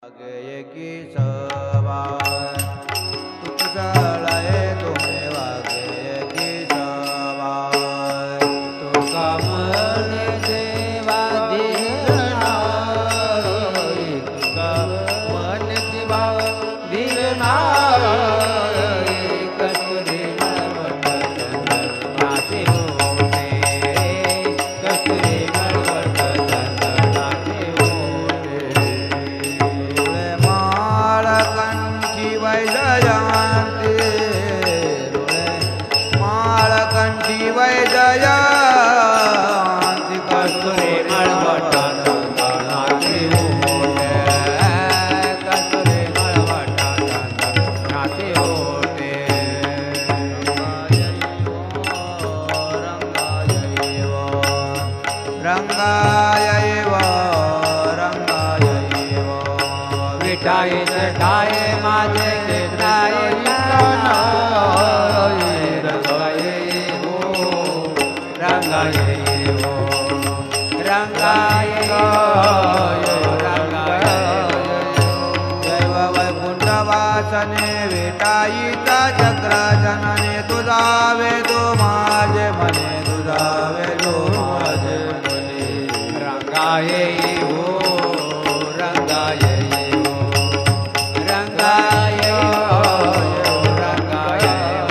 वागे की सवार कुशलाए तुम्हें वागे की सवार तुका मन देवा धीरनाई तुका मन देवा धीरनाई कस्तुरी मळवट चंदनाचे ओढे कस्तुरी मळवट चंदनाचे ओढे माळकंठी वैजयंती माळकंठी वैजयंती कस्तुरी मळवट चंदनाचे ओढे कस्तुरी मळवट चंदनाचे ओढे रंगायैव रंगायैव विठाई जटाये माझे केत्राय रंगायैव रंगायैव रंगायैव रंगायैव जैव वैकुंठवासने विठाईचा चक्र जनने तुझा वेदो माझे मने तुझा वेदो माझे मने रंगायैव रंगायैव रंगायैव रंगायैव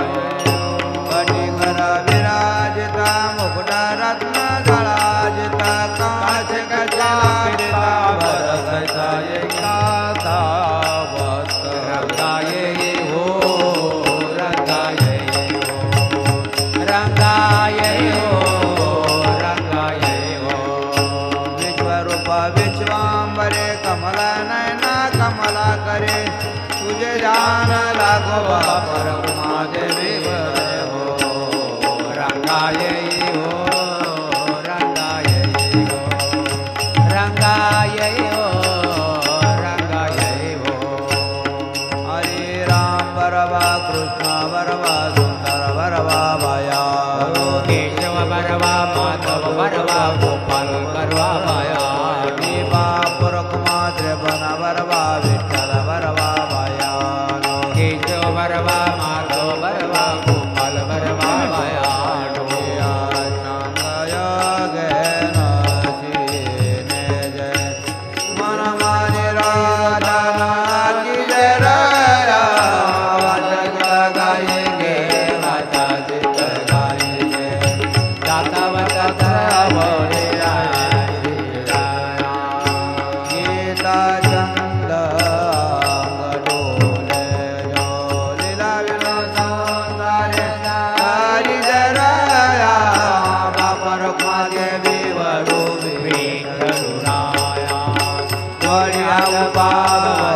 कटिकर विराजिता मुकुट रत्न जळाजिता काच कचा फिरता बरसता एकाता वस्त रंगायैव रंगायैव रंगायैव रंगायैव विश्वरूप विश्वांबरे कमल नयना कमला करे तुझे ध्यान लागो परब्रह्मा देवी हो रंगायैव रंगायैव रंगायैव रंगायैव हरे राम बरवा कृष्ण बरवा सुंदर बरवा भया केशव बरवा माधव बरवा गोपाल बरवा भया त्रिभुवन बरवा विठ्ठल बरवा भया केशव बरवा माधव बरवा गोपाल बरवा भया मन माने राधा की जय राया गाएंगे माता चित गाएंगे दाता बता बोले गीता चंद डोले जो लीला विनोद सारे हरि जराया बापर मागे विवरू विठ्ठलुराया वडिया उपाव